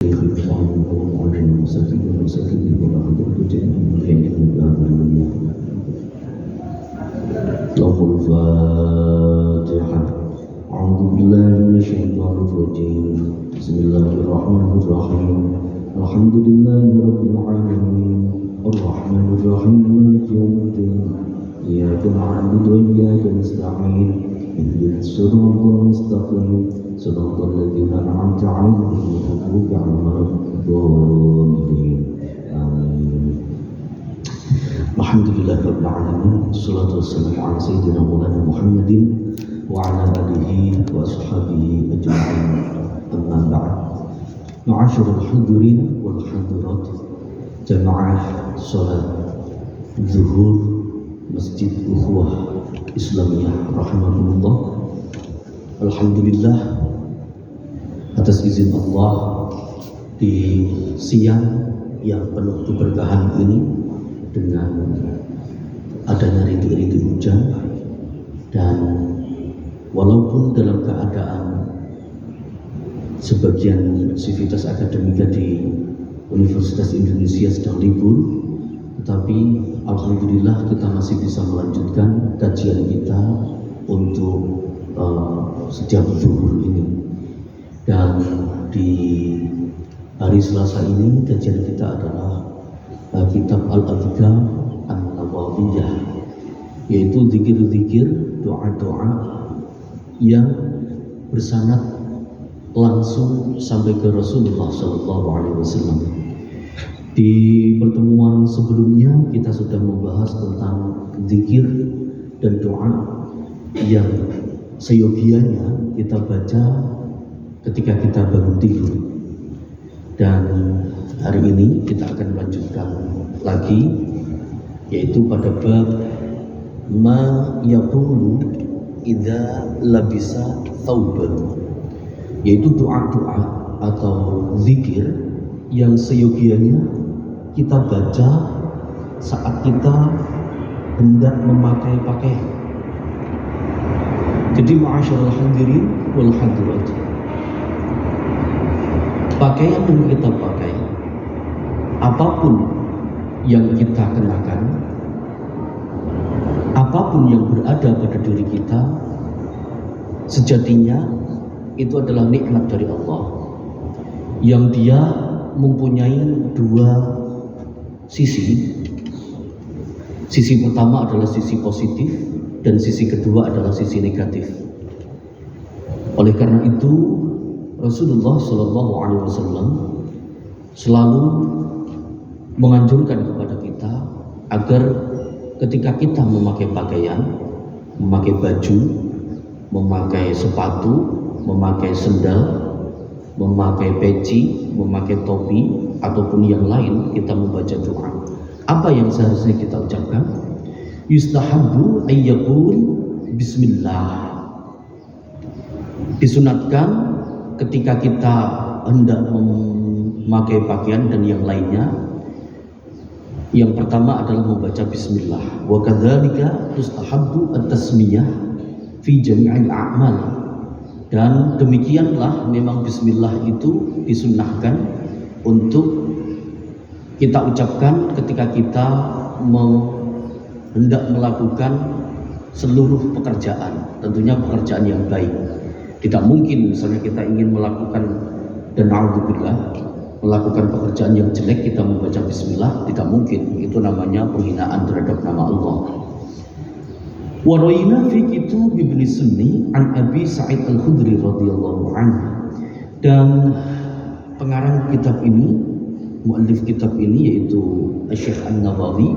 أعوذ بالله من الشيطان الرجيم بسم الله الرحمن الرحيم الحمد لله رب العالمين الرحمن الرحيم مالك يوم الدين إياك نعبد وإياك نستعين اهدنا الصراط المستقيم صراط الذين أنعمت عليهم غير المغضوب عليهم ولا الضالين آمين. Alhamdulillah Rabbil Alamin. Assalatu wassalamu ala Sayyidina Maulana Muhammadin wa ala alihi wa ashabihi ajma'in. Amma ba'd. Ma'asyiral hadirin wal hadirat, jamaah salat zuhur Masjid Ukhuwah Islamiyah rahimakumullah. Alhamdulillah, atas izin Allah, di siang yang penuh keberkahan ini, dengan adanya rintik-rintik hujan, dan walaupun dalam keadaan sebagian sivitas akademika di Universitas Indonesia sedang libur, tetapi alhamdulillah kita masih bisa melanjutkan kajian kita untuk setiap zuhur ini. Dan di hari Selasa ini kajian kita adalah kitab Al-Adhkar An-Nawawiyah, yaitu zikir-zikir, doa-doa yang bersanad langsung sampai ke Rasulullah SAW. Di pertemuan sebelumnya kita sudah membahas tentang zikir dan doa yang seyogianya kita baca ketika kita bangun tidur. Dan hari ini kita akan melanjutkan lagi, yaitu pada bab ma yaqulu idza labisa thawban, yaitu doa-doa atau zikir yang seyogianya kita baca saat kita hendak memakai pakaian. Jadi ma'asyiral hadirin wal hadirat, pakaian yang kita pakai, apapun yang kita kenakan, apapun yang berada pada diri kita, sejatinya itu adalah nikmat dari Allah yang Dia mempunyai dua sisi. Sisi pertama adalah sisi positif dan sisi kedua adalah sisi negatif. Oleh karena itu Rasulullah SAW selalu menganjurkan kepada kita agar ketika kita memakai pakaian, memakai baju, memakai sepatu, memakai sendal, memakai peci, memakai topi, ataupun yang lain, kita membaca doa. Apa yang seharusnya kita ucapkan? Yustahabbu ayyaqul bismillah. Disunatkan ketika kita hendak memakai pakaian dan yang lainnya, yang pertama adalah membaca bismillah. Wa kadzalika tustahabbu at-tasmiyah fi jami'il a'mal. Dan demikianlah memang bismillah itu disunnahkan untuk kita ucapkan ketika kita hendak melakukan seluruh pekerjaan, tentunya pekerjaan yang baik. Tidak mungkin misalnya kita ingin melakukan, dan na'udzubillah, melakukan pekerjaan yang jelek kita membaca bismillah, tidak mungkin. Itu namanya penghinaan terhadap nama Allah. Wa rawaina fi kitab Ibnu Sunni an Abi Sa'id Al-Khudri radhiyallahu anhu. Dan pengarang kitab ini, muallif kitab ini, yaitu Syekh An-Nawawi,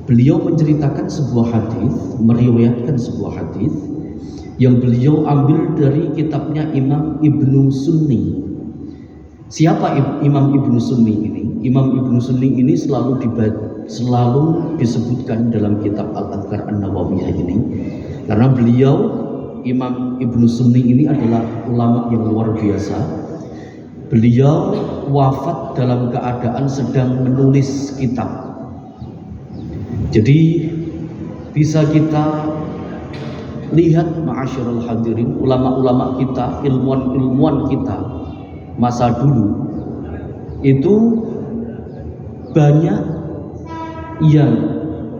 beliau menceritakan sebuah hadis, meriwayatkan sebuah hadis yang beliau ambil dari kitabnya Imam Ibnu Sunni. Siapa Imam Ibnu Sunni ini? Imam Ibnu Sunni ini selalu disebutkan dalam kitab Al-Adhkar An-Nawawiyah ini, karena beliau, Imam Ibnu Sunni ini adalah ulama yang luar biasa. Beliau wafat dalam keadaan sedang menulis kitab. Jadi bisa kita lihat ma'asyiral hadirin, ulama-ulama kita, ilmuwan-ilmuwan kita masa dulu itu banyak yang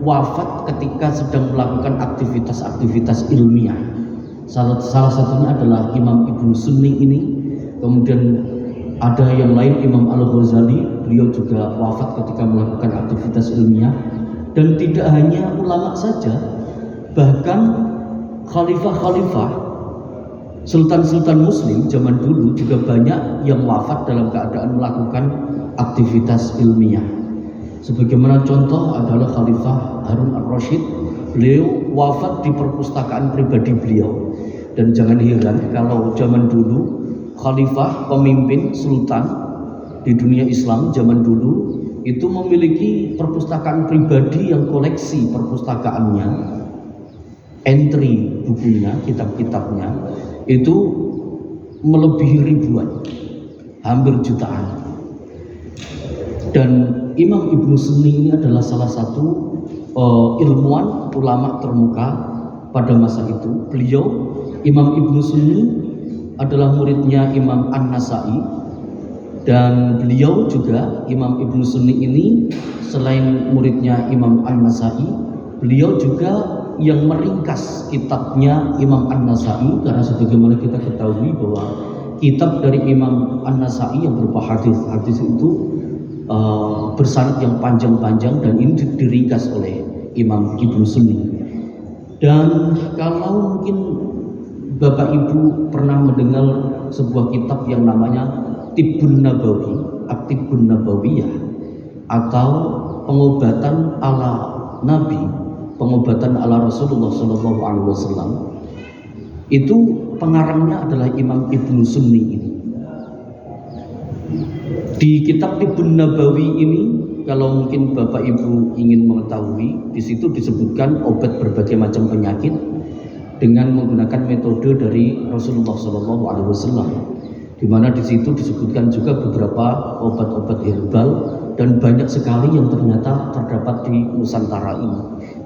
wafat ketika sedang melakukan aktivitas-aktivitas ilmiah. Salah satunya adalah Imam Ibnu Sunni ini, kemudian ada yang lain Imam Al-Ghazali, beliau juga wafat ketika melakukan aktivitas ilmiah. Dan tidak hanya ulama saja, bahkan khalifah-khalifah, sultan-sultan muslim zaman dulu juga banyak yang wafat dalam keadaan melakukan aktivitas ilmiah. Sebagaimana contoh adalah Khalifah Harun ar-Rasyid, beliau wafat di perpustakaan pribadi beliau. Dan jangan heran kalau zaman dulu khalifah, pemimpin, sultan di dunia Islam zaman dulu itu memiliki perpustakaan pribadi yang koleksi perpustakaannya, entry bukunya, kitab-kitabnya itu melebihi ribuan, hampir jutaan. Dan Imam Ibnu Sunni ini adalah salah satu ilmuwan ulama termuka pada masa itu. Beliau Imam Ibnu Sunni adalah muridnya Imam An-Nasai, dan beliau juga Imam Ibnu Sunni ini selain muridnya Imam An-Nasai, beliau juga yang meringkas kitabnya Imam An-Nasai, karena sebagaimana kita ketahui bahwa kitab dari Imam An-Nasai yang berupa hadis itu bersanad yang panjang-panjang, dan ini diringkas oleh Imam Ibnu Sunni. Dan kalau mungkin Bapak Ibu pernah mendengar sebuah kitab yang namanya Tibbun Nabawi, At-Tibbun Nabawiyah, atau pengobatan ala Nabi, pengobatan ala Rasulullah SAW, itu pengarangnya adalah Imam Ibnu Sunni ini. Di kitab Tibbun Nabawi ini, kalau mungkin Bapak Ibu ingin mengetahui, di situ disebutkan obat berbagai macam penyakit dengan menggunakan metode dari Rasulullah SAW, di mana di situ disebutkan juga beberapa obat-obat herbal, dan banyak sekali yang ternyata terdapat di Nusantara ini.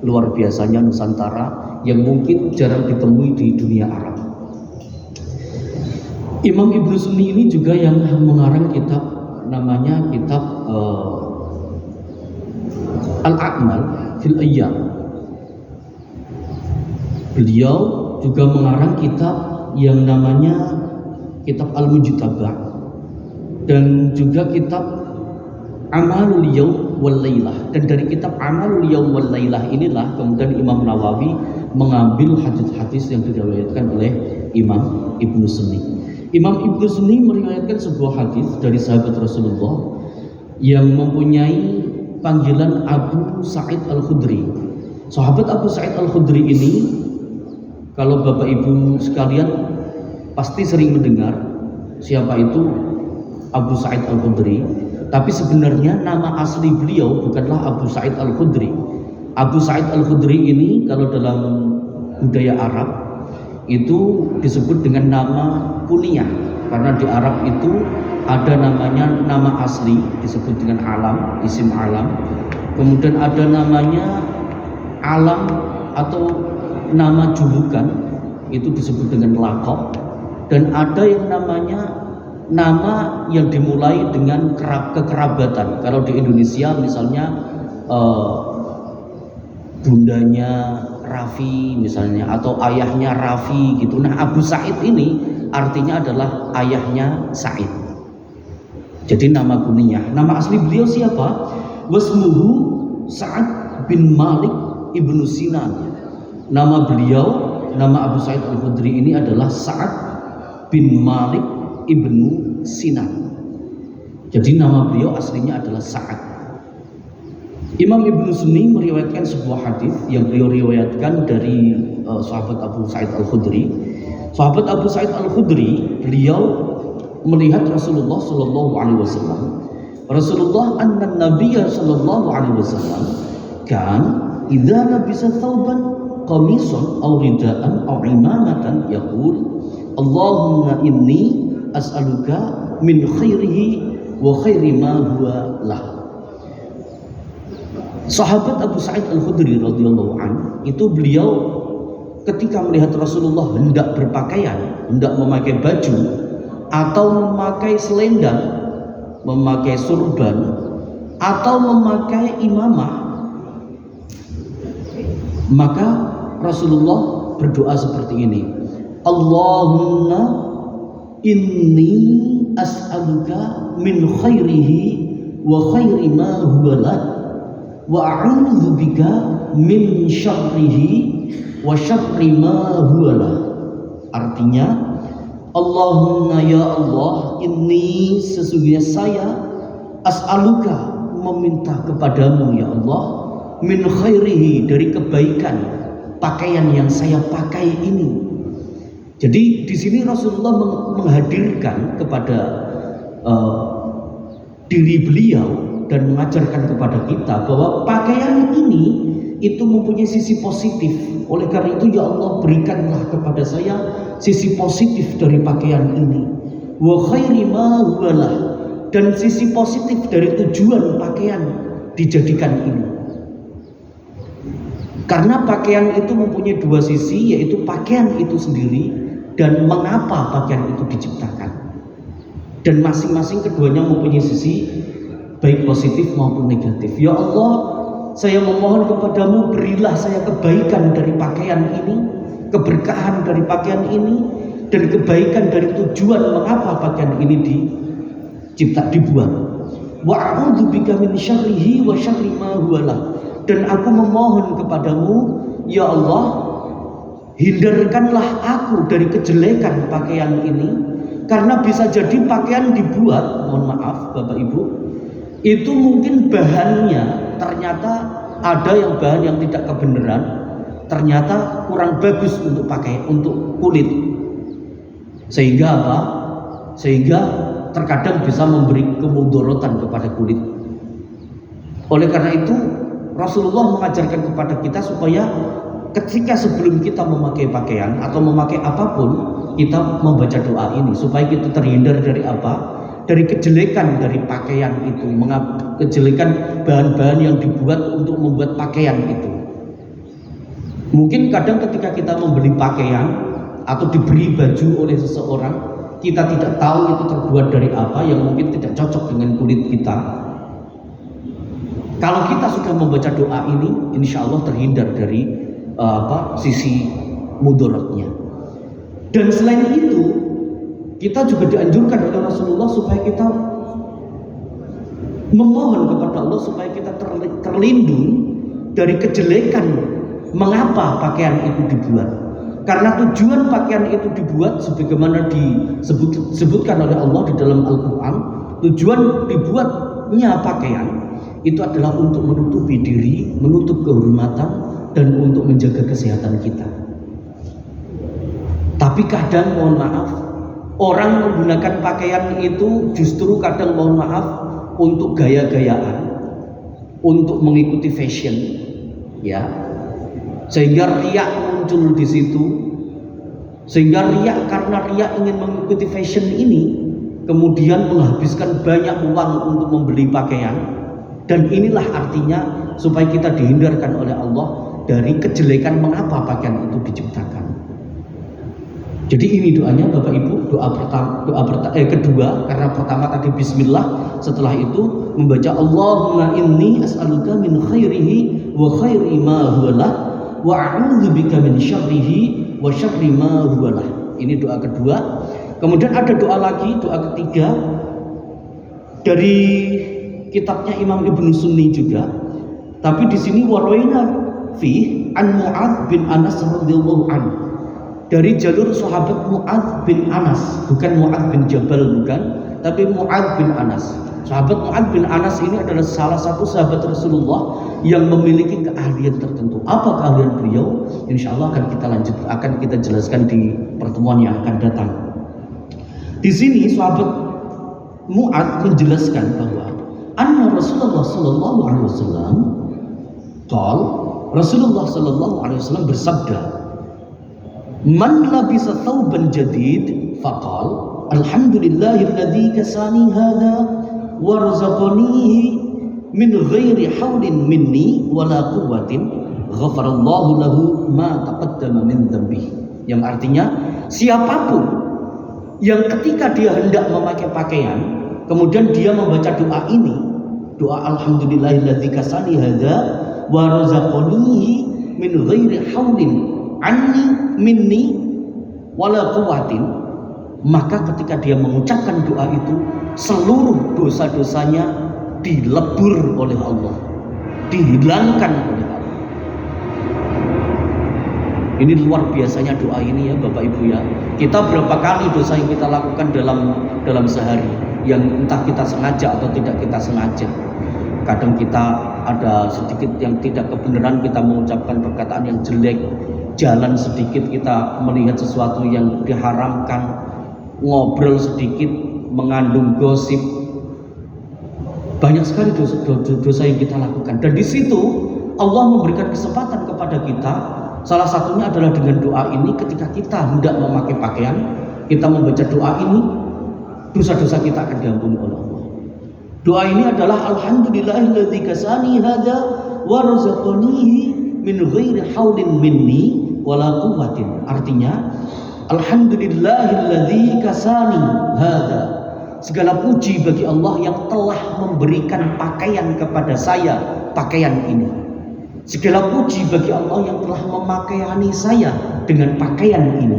Luar biasanya Nusantara yang mungkin jarang ditemui di dunia Arab. Imam Ibnu Sunni ini juga yang mengarang kitab namanya kitab Al-A'mal fil Ayyam. Beliau juga mengarang kitab yang namanya kitab Al-Mujtabah, dan juga kitab Amalul Yaum wal Lailah. Dan dari kitab Amalul Yaum wal Lailah inilah kemudian Imam Nawawi mengambil hadis-hadis yang diriwayatkan oleh Imam Ibnu Sunni. Imam Ibnu Sunni meriwayatkan sebuah hadis dari sahabat Rasulullah yang mempunyai panggilan Abu Sa'id Al-Khudri. Sahabat Abu Sa'id Al-Khudri ini, kalau Bapak Ibu sekalian pasti sering mendengar siapa itu Abu Sa'id Al-Khudri, tapi sebenarnya nama asli beliau bukanlah Abu Sa'id Al-Khudri. Abu Sa'id Al-Khudri ini kalau dalam budaya Arab itu disebut dengan nama kunyah, karena di Arab itu ada namanya nama asli disebut dengan alam, isim alam, kemudian ada namanya alam atau nama julukan itu disebut dengan laqab, dan ada yang namanya nama yang dimulai dengan kekerabatan. Kalau di Indonesia misalnya bundanya Raffi misalnya, atau ayahnya Raffi gitu. Nah, Abu Sa'id ini artinya adalah ayahnya Sa'id. Jadi nama kunyah. Nama asli beliau siapa? Wasmuhu Sa'ad bin Malik ibnu Sinan. Nama beliau, nama Abu Sa'id Al-Khudri ini adalah Sa'ad bin Malik ibnu Sinan. Jadi nama beliau aslinya adalah Sa'ad. Imam Ibnu Sunni meriwayatkan sebuah hadis yang beliau riwayatkan dari sahabat Abu Sa'id Al-Khudri. Sahabat Abu Sa'id Al-Khudri, beliau melihat Rasulullah sallallahu alaihi wasallam. Rasulullah anna Nabiyya sallallahu alaihi wasallam kan idza labisa thawban qamisan aw ridaan aw imamatan yaqul Allahumma inni as'aluka min khairihi wa khairi ma huwa lah. Sahabat Abu Sa'id Al-Khudri radhiyallahu anhu itu beliau ketika melihat Rasulullah hendak berpakaian, hendak memakai baju atau memakai selendang, memakai surban, atau memakai imamah, maka Rasulullah berdoa seperti ini. Allahumma inni as'aluka min khairihi wa khairi ma huwa lak wa a'udzu bika min syarrihi wa syarri ma huwa lak. Artinya, Allahumma ya Allah, ini sesungguhnya saya as'aluka meminta kepadamu ya Allah min khairihi, dari kebaikan pakaian yang saya pakai ini. Jadi di sini Rasulullah menghadirkan kepada diri beliau dan mengajarkan kepada kita bahwa pakaian ini itu mempunyai sisi positif. Oleh karena itu ya Allah, berikanlah kepada saya sisi positif dari pakaian ini. Wa khairi ma huwalah, dan sisi positif dari tujuan pakaian dijadikan ini. Karena pakaian itu mempunyai dua sisi, yaitu pakaian itu sendiri dan mengapa pakaian itu diciptakan. Dan masing-masing keduanya mempunyai sisi baik positif maupun negatif. Ya Allah, saya memohon kepadamu, berilah saya kebaikan dari pakaian ini, keberkahan dari pakaian ini, dan kebaikan dari tujuan mengapa pakaian ini dibuat. Wa a'udzu bika min syarrihi wa syarri ma huwalah. Dan aku memohon kepadamu, ya Allah, hindarkanlah aku dari kejelekan pakaian ini, karena bisa jadi pakaian dibuat, mohon maaf Bapak Ibu, itu mungkin bahannya ternyata ada yang bahan yang tidak kebenaran, ternyata kurang bagus untuk pakai, untuk kulit, sehingga apa? Sehingga terkadang bisa memberi kemudorotan kepada kulit. Oleh karena itu Rasulullah mengajarkan kepada kita supaya ketika sebelum kita memakai pakaian atau memakai apapun, kita membaca doa ini supaya kita terhindar dari apa? Dari kejelekan dari pakaian itu, kejelekan bahan-bahan yang dibuat untuk membuat pakaian itu. Mungkin kadang ketika kita membeli pakaian atau diberi baju oleh seseorang, kita tidak tahu itu terbuat dari apa, yang mungkin tidak cocok dengan kulit kita. Kalau kita sudah membaca doa ini, insya Allah terhindar dari sisi mudaratnya. Dan selain itu, kita juga dianjurkan oleh Rasulullah supaya kita memohon kepada Allah supaya kita terlindung dari kejelekan mengapa pakaian itu dibuat. Karena tujuan pakaian itu dibuat sebagaimana disebutkan oleh Allah di dalam Al-Quran, tujuan dibuatnya pakaian itu adalah untuk menutupi diri, menutup kehormatan, dan untuk menjaga kesehatan kita. Tapi kadang mohon maaf, orang menggunakan pakaian itu justru kadang mohon maaf untuk gaya-gayaan, untuk mengikuti fashion, ya, sehingga riak muncul di situ. Sehingga riak, karena riak ingin mengikuti fashion ini, kemudian menghabiskan banyak uang untuk membeli pakaian. Dan inilah artinya supaya kita dihindarkan oleh Allah dari kejelekan mengapa pakaian itu diciptakan. Jadi ini doanya Bapak Ibu, kedua, karena pertama tadi bismillah, setelah itu membaca Allahumma inni as'aluka min khairihi wa khairi ma huwalah wa a'udzu bika min syarrihi wa syarri ma huwalah. Ini doa kedua. Kemudian ada doa lagi, doa ketiga dari kitabnya Imam Ibnu Sunni juga. Tapi di sini waraina fi an Mu'adz bin Anas radhiyallahu anhu, dari jalur sahabat Mu'adz bin Anas, bukan Mu'adz bin Jabal, bukan, tapi Mu'adz bin Anas. Sahabat Mu'adz bin Anas ini adalah salah satu sahabat Rasulullah yang memiliki keahlian tertentu. Apa keahlian beliau? Insya Allah akan kita jelaskan di pertemuan yang akan datang. Di sini sahabat Mu'adz menjelaskan bahwa anna Rasulullah sallallahu alaihi wasallam Rasulullah sallallahu alaihi wasallam bersabda, man labisa thawban jadid faqal alhamdulillahilladzi kasani hadha wa razaqanihi min ghairi haulin minni wala quwwatin ghafarallahu lahu ma taqaddama min dhanbihi. Yang artinya, siapapun yang ketika dia hendak memakai pakaian kemudian dia membaca doa ini, doa alhamdulillahilladzi kasani hadza wa razaqanihi min ghairi haulin anni minni wala quwwatin, maka ketika dia mengucapkan doa itu, seluruh dosa-dosanya dilebur oleh Allah, dihilangkan oleh Allah. Ini luar biasanya doa ini ya Bapak Ibu ya. Kita berapa kali dosa yang kita lakukan dalam sehari, yang entah kita sengaja atau tidak kita sengaja. Kadang kita ada sedikit yang tidak kebenaran, kita mengucapkan perkataan yang jelek, jalan sedikit kita melihat sesuatu yang diharamkan, ngobrol sedikit mengandung gosip. Banyak sekali dosa yang kita lakukan, dan di situ Allah memberikan kesempatan kepada kita. Salah satunya adalah dengan doa ini. Ketika kita hendak memakai pakaian, kita membaca doa ini, dosa-dosa kita akan diampuni oleh Allah. Doa ini adalah alhamdulillahilladzi kasani hadza wa razaqanihi min ghairi haulin minni wala quwwatin. Artinya, alhamdulillahilladzi kasani hadza, segala puji bagi Allah yang telah memberikan pakaian kepada saya, pakaian ini. Segala puji bagi Allah yang telah memakaiani saya dengan pakaian ini.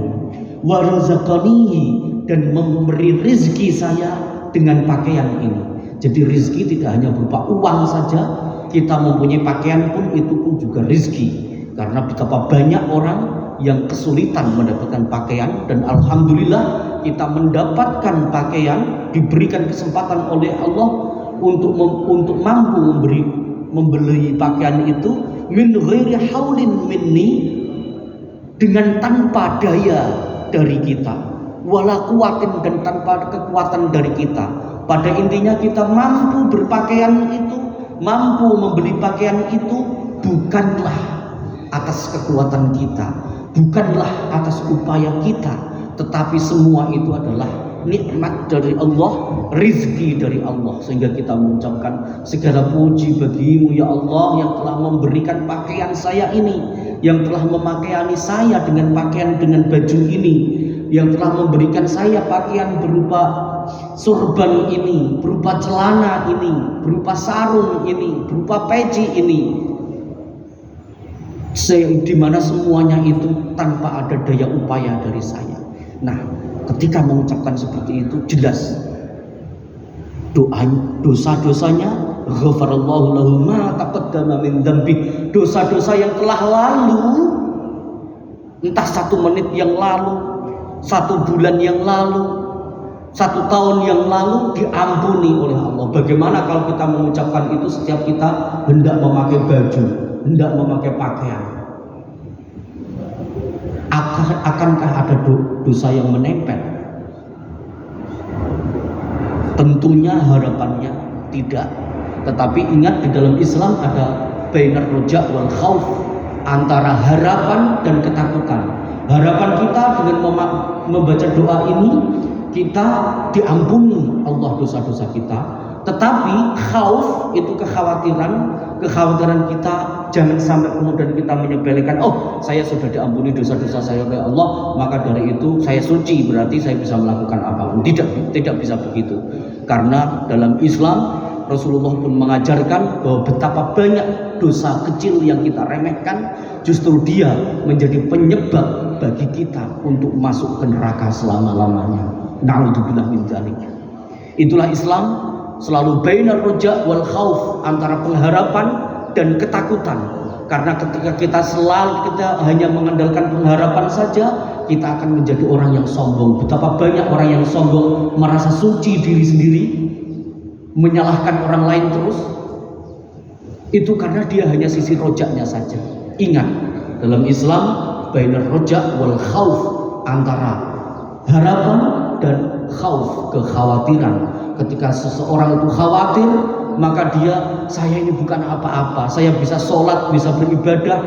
Wa razaqanihi, dan memberi rizki saya dengan pakaian ini. Jadi rizki tidak hanya berupa uang saja, kita mempunyai pakaian pun itu pun juga rizki. Karena betapa banyak orang yang kesulitan mendapatkan pakaian, dan alhamdulillah kita mendapatkan pakaian, diberikan kesempatan oleh Allah untuk mampu membeli pakaian itu min ghairi haulin minni, dengan tanpa daya dari kita, wala quwwatin, dan tanpa kekuatan dari kita. Pada intinya kita mampu berpakaian itu, mampu membeli pakaian itu bukanlah atas kekuatan kita, bukanlah atas upaya kita, tetapi semua itu adalah nikmat dari Allah, rizki dari Allah. Sehingga kita mengucapkan segala puji bagimu ya Allah, yang telah memberikan pakaian saya ini, yang telah memakaiani saya dengan pakaian, dengan baju ini, yang telah memberikan saya pakaian berupa surban ini, berupa celana ini, berupa sarung ini, berupa peci ini, di mana semuanya itu tanpa ada daya upaya dari saya. Nah, ketika mengucapkan seperti itu, jelas dosa-dosanya ghafarallahu lahu ma taqaddama min dzambi, dosa-dosa yang telah lalu, entah 1 menit yang lalu, 1 bulan yang lalu, 1 tahun yang lalu, diampuni oleh Allah. Bagaimana kalau kita mengucapkan itu setiap kita hendak memakai baju, hendak memakai pakaian? Akankah ada dosa yang menempel? Tentunya harapannya tidak. Tetapi ingat, di dalam Islam ada bainar roja wal khauf, antara harapan dan ketakutan. Harapan kita dengan membaca doa ini, kita diampuni Allah dosa-dosa kita. Tetapi khauf itu kekhawatiran kita, jangan sampai kemudian kita menyepelekan, oh saya sudah diampuni dosa-dosa saya oleh Allah, maka dari itu saya suci, berarti saya bisa melakukan apapun. Tidak bisa begitu. Karena dalam Islam, Rasulullah pun mengajarkan bahwa betapa banyak dosa kecil yang kita remehkan, justru dia menjadi penyebab bagi kita untuk masuk ke neraka selama-lamanya. Na'udzubillah min dzalik. Itulah Islam, selalu bainar roja wal khauf, antara pengharapan dan ketakutan. Karena ketika kita hanya mengandalkan pengharapan saja, kita akan menjadi orang yang sombong. Betapa banyak orang yang sombong, merasa suci diri sendiri, menyalahkan orang lain terus. Itu karena dia hanya sisi rojaknya saja. Ingat, dalam Islam bainar roja wal khauf, antara harapan dan khauf, kekhawatiran. Ketika seseorang itu khawatir, maka saya ini bukan apa-apa, saya bisa sholat, bisa beribadah,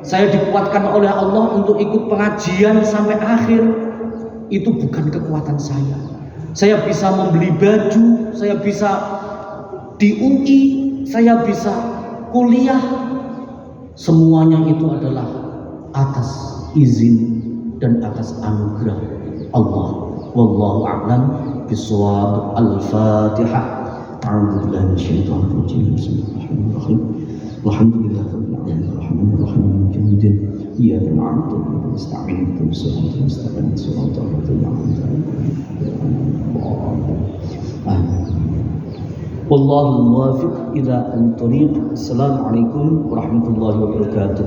saya dikuatkan oleh Allah untuk ikut pengajian sampai akhir, itu bukan kekuatan saya. Saya bisa membeli baju, saya bisa di UI, saya bisa kuliah, semuanya itu adalah atas izin dan atas anugerah Allah. Wallahu a'lam بالصواب. الفاتحة. أعوذ بالله من الشيطان الرجيم. بسم الله الرحمن الرحيم. الحمد لله رب العالمين الرحمن الرحيم مالك يوم الدين إياك نعبد وإياك نستعين اهدنا الصراط المستقيم صراط الذين أنعمت عليهم. والله الموافق إلى الطريق. السلام عليكم ورحمة الله وبركاته.